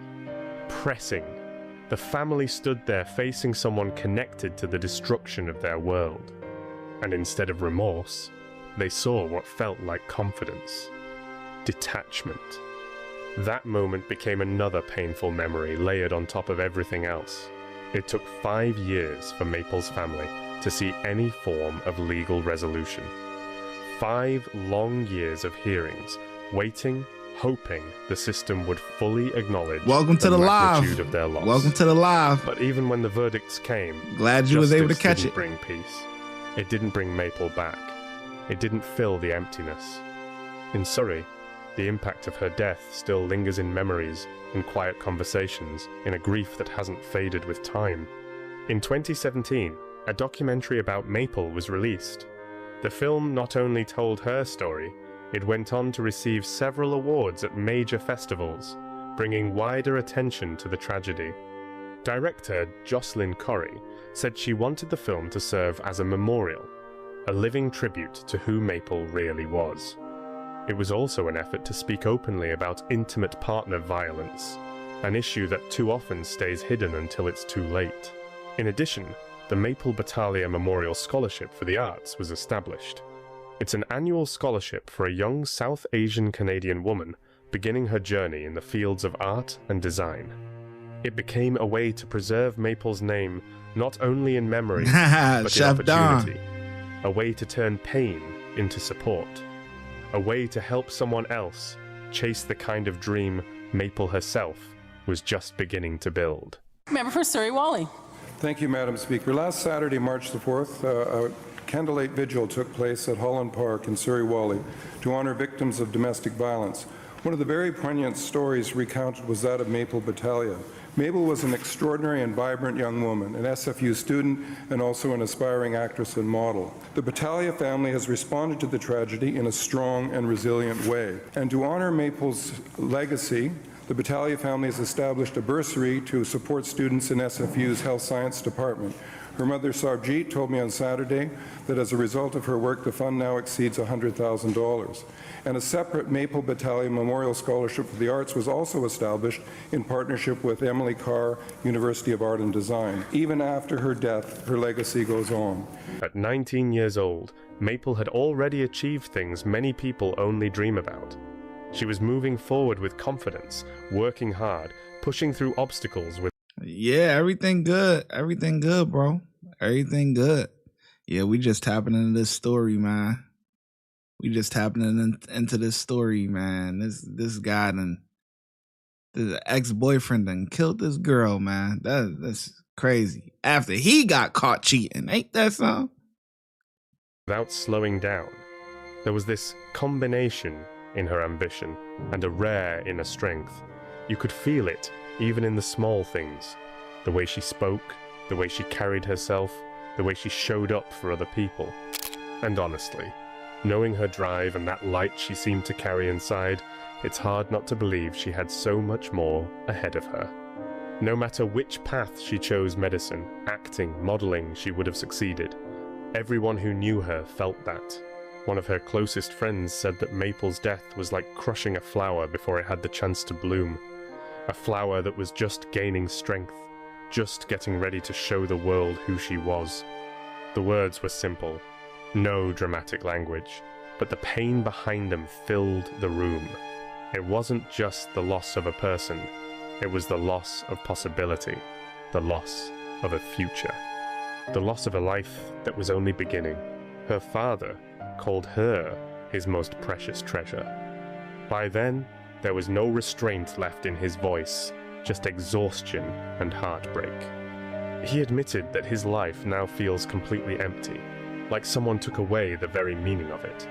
pressing. The family stood there facing someone connected to the destruction of their world. And instead of remorse, they saw what felt like confidence, detachment. That moment became another painful memory layered on top of everything else. It took 5 years for Maple's family to see any form of legal resolution. 5 long years of hearings, waiting, hoping the system would fully acknowledge the magnitude of their loss. Welcome to the live. But even when the verdicts came, glad you was able to catch didn't it. Bring peace. It didn't bring Maple back. It didn't fill the emptiness. In Surrey, the impact of her death still lingers in memories, in quiet conversations, in a grief that hasn't faded with time. In 2017, a documentary about Maple was released. The film not only told her story, it went on to receive several awards at major festivals, bringing wider attention to the tragedy. Director Jocelyn Corrie said she wanted the film to serve as a memorial, a living tribute to who Maple really was. It was also an effort to speak openly about intimate partner violence, an issue that too often stays hidden until it's too late. In addition, the Maple Batalia Memorial Scholarship for the Arts was established. It's an annual scholarship for a young South Asian Canadian woman beginning her journey in the fields of art and design. It became a way to preserve Maple's name not only in memory, but in opportunity. A way to turn pain into support. A way to help someone else chase the kind of dream Maple herself was just beginning to build. Member for Surrey Wally. Thank you, Madam Speaker. Last Saturday, March the 4th, a candlelight vigil took place at Holland Park in Surrey Wally to honor victims of domestic violence. One of the very poignant stories recounted was that of Maple Batalia. Mabel was an extraordinary and vibrant young woman, an SFU student, and also an aspiring actress and model. The Batalia family has responded to the tragedy in a strong and resilient way. And to honor Maple's legacy, the Batalia family has established a bursary to support students in SFU's Health Science Department. Her mother, Sarjeet, told me on Saturday that as a result of her work, the fund now exceeds $100,000. And a separate Maple Batalia Memorial Scholarship for the Arts was also established in partnership with Emily Carr, University of Art and Design. Even after her death, her legacy goes on. At 19 years old, Maple had already achieved things many people only dream about. She was moving forward with confidence, working hard, pushing through obstacles with... Yeah, everything good. Everything good, bro. Everything good. Yeah, we just tapping into this story, man. We just tapping into this story, man. This guy done, the ex-boyfriend done killed this girl, man. That's crazy. After he got caught cheating, ain't that something? Without slowing down, there was this combination in her ambition and a rare inner strength. You could feel it even in the small things. The way she spoke, the way she carried herself, the way she showed up for other people. And honestly, knowing her drive and that light she seemed to carry inside, it's hard not to believe she had so much more ahead of her. No matter which path she chose, medicine, acting, modeling, she would have succeeded. Everyone who knew her felt that. One of her closest friends said that Maple's death was like crushing a flower before it had the chance to bloom. A flower that was just gaining strength, just getting ready to show the world who she was. The words were simple, no dramatic language, but the pain behind them filled the room. It wasn't just the loss of a person, it was the loss of possibility, the loss of a future, the loss of a life that was only beginning. Her father called her his most precious treasure. By then, there was no restraint left in his voice, just exhaustion and heartbreak. He admitted that his life now feels completely empty, like someone took away the very meaning of it.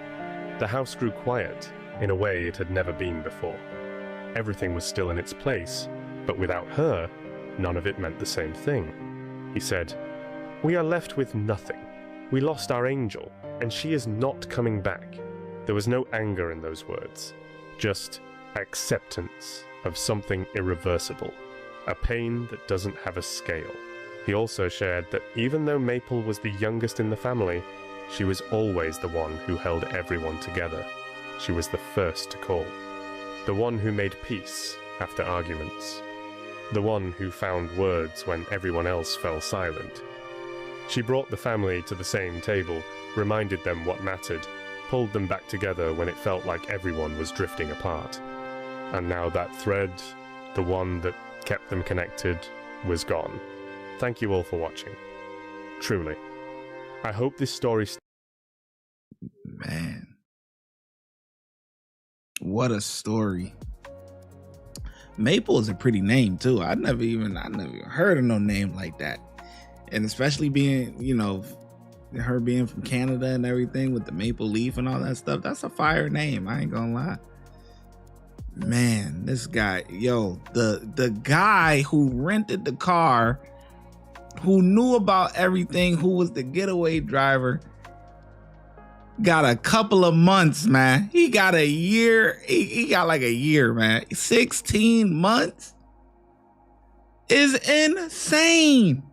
The house grew quiet in a way it had never been before. Everything was still in its place, but without her, none of it meant the same thing. He said, "We are left with nothing. We lost our angel, and she is not coming back." There was no anger in those words, just acceptance of something irreversible, a pain that doesn't have a scale. He also shared that even though Maple was the youngest in the family, she was always the one who held everyone together. She was the first to call, the one who made peace after arguments, the one who found words when everyone else fell silent. She brought the family to the same table, reminded them what mattered, pulled them back together when it felt like everyone was drifting apart. And now that thread, the one that kept them connected, was gone. Thank you all for watching. Truly. I hope this story... Man. What a story. Maple is a pretty name too. I never even heard of no name like that. And especially being, her being from Canada and everything with the maple leaf and all that stuff. That's a fire name. I ain't gonna lie. Man, this guy, the guy who rented the car, who knew about everything, who was the getaway driver, got a couple of months, man. He got a year. He got like a year, man. 16 months is insane.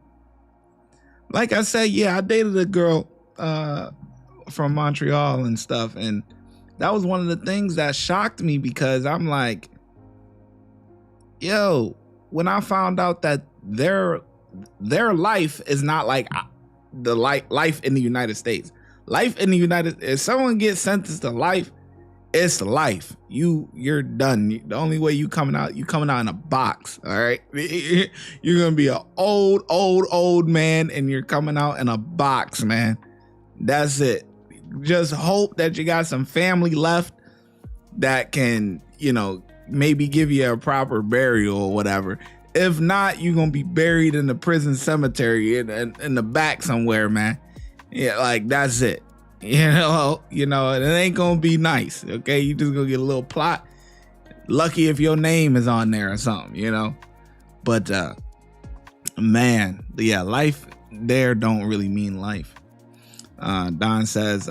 Like I said, I dated a girl from Montreal and stuff, and that was one of the things that shocked me, because I'm like, when I found out that their life is not like the life in the United States. Life in the if someone gets sentenced to life, it's life. You're done. The only way you coming out in a box. All right. You're gonna be an old man, and you're coming out in a box, man. That's it. Just hope that you got some family left that can, maybe give you a proper burial or whatever. If not, you're gonna be buried in the prison cemetery in the back somewhere, man. Yeah, like that's it. It ain't gonna be nice. Okay, you just gonna get a little plot. Lucky if your name is on there or something, But man, life there don't really mean life. Don says,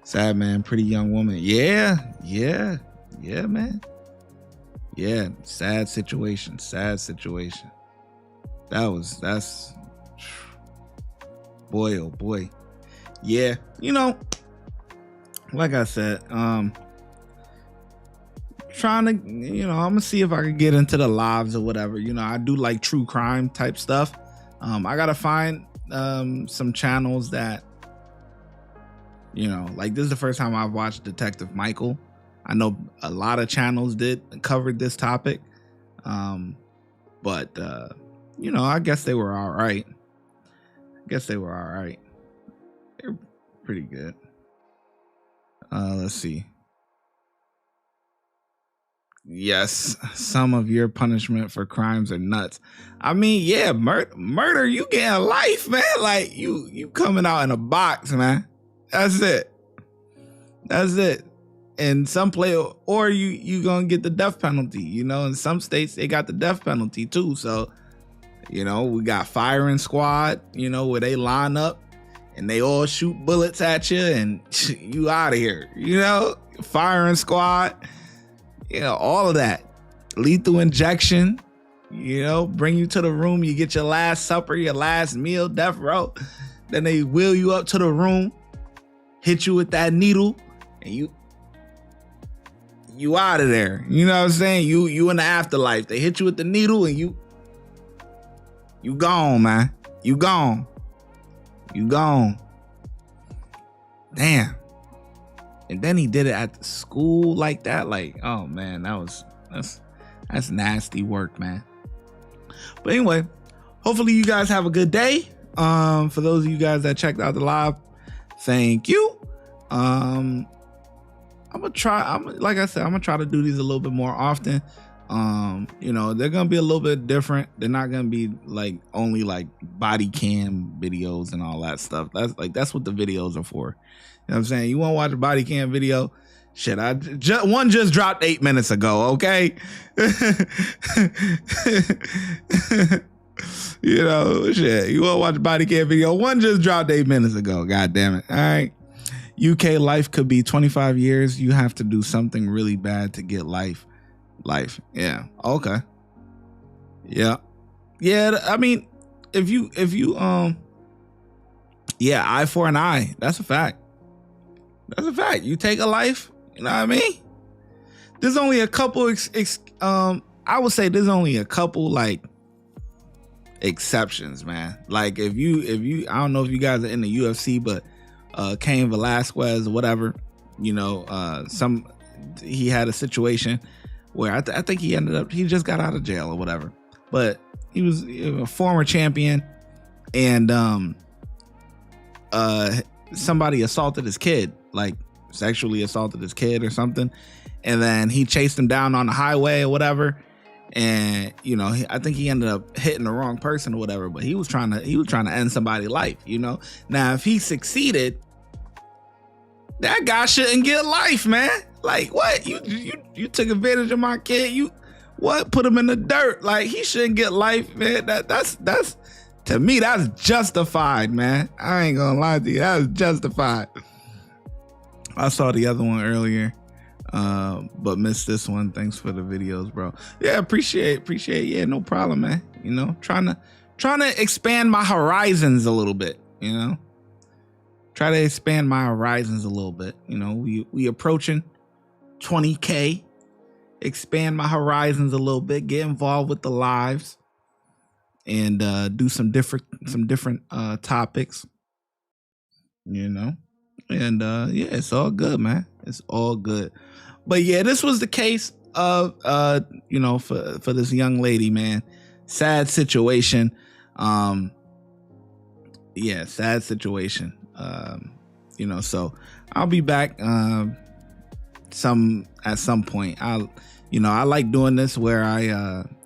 sad man, pretty young woman. Yeah, man. Yeah, sad situation. That's boy, oh boy. Yeah, like I said, trying to, I'm gonna see if I can get into the lives or whatever. I do like true crime type stuff. I gotta find some channels that, like this is the first time I've watched Detective Michael. I know a lot of channels covered this topic, but I guess they were all right. They're pretty good. Let's see. Yes, some of your punishment for crimes are nuts. I mean, yeah, murder, you getting life, man. Like you coming out in a box, man. That's it. in some or you gonna get the death penalty. You know, in some states they got the death penalty too. So, you know, we got firing squad, you know, where they line up and they all shoot bullets at you and you out of here. You know, firing squad, you know, all of that. Lethal injection, you know, bring you to the room, you get your last supper, your last meal, death row. Then they wheel you up to the room, hit you with that needle, and you out of there. You know what I'm saying? You in the afterlife. They hit you with the needle and you gone, man. You gone. Damn. And then he did it at the school like that. Like, oh man, that's nasty work, man. But anyway, hopefully you guys have a good day. For those of you guys that checked out the live, thank you. I'm gonna try to do these a little bit more often. You know, they're gonna be a little bit different. They're not gonna be like only like body cam videos and all that stuff. That's what the videos are for. You know what I'm saying? You want to watch a body cam video? Shit, one just dropped 8 minutes ago, okay? You know, shit. You want to watch a body cam video? One just dropped 8 minutes ago. God damn it. All right. UK life could be 25 years. You have to do something really bad to get life. Yeah. Okay. Yeah. Yeah. I mean, if you yeah, eye for an eye. That's a fact. You take a life. You know what I mean? There's only a couple. I would say there's only a couple like exceptions, man. Like if you, I don't know if you guys are in the UFC, but Cain Velasquez or whatever, you know, he had a situation where I think he just got out of jail or whatever, but he was a former champion, and somebody assaulted his kid, like sexually assaulted his kid or something, and then he chased him down on the highway or whatever, and you know, I think he ended up hitting the wrong person or whatever, but he was trying to end somebody's life, you know. Now if he succeeded, that guy shouldn't get life, man. Like what? You took advantage of my kid. You what? Put him in the dirt. Like he shouldn't get life, man. That's to me, that's justified, man. I ain't gonna lie to you. That was justified. I saw the other one earlier, but missed this one. Thanks for the videos, bro. Yeah, appreciate. Yeah, no problem, man. You know, trying to expand my horizons a little bit, you know. Try to expand my horizons a little bit. You know, we approaching 20K. Expand my horizons a little bit. Get involved with the lives, and do some different topics. You know, and yeah, it's all good, man. It's all good. But yeah, this was the case of you know, for this young lady, man. Sad situation. Yeah, sad situation. You know, so I'll be back at some point. I like doing this where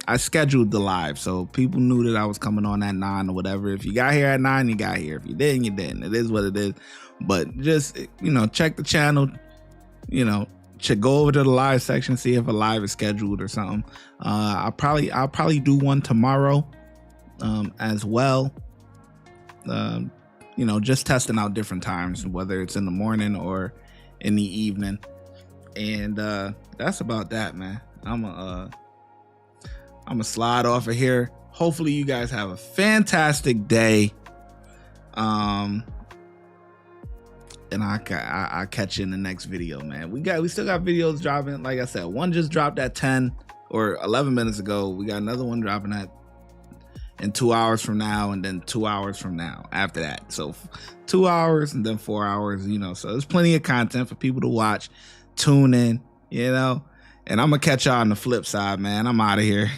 I scheduled the live, so people knew that I was coming on at 9 or whatever. If you got here at 9, you got here. If you didn't, you didn't. It is what it is. But just, you know, check the channel, you know, should go over to the live section, see if a live is scheduled or something. I'll probably do one tomorrow as well. You know, just testing out different times, whether it's in the morning or in the evening. And that's about that, man. I'm gonna slide off of here. Hopefully you guys have a fantastic day. And I'll catch you in the next video, man. We still got videos dropping. Like I said, one just dropped at 10 or 11 minutes ago. We got another one dropping in 2 hours from now, and then 2 hours from now after that. So 2 hours and then 4 hours, you know. So there's plenty of content for people to watch, tune in, you know. And I'm gonna catch y'all on the flip side, man. I'm out of here.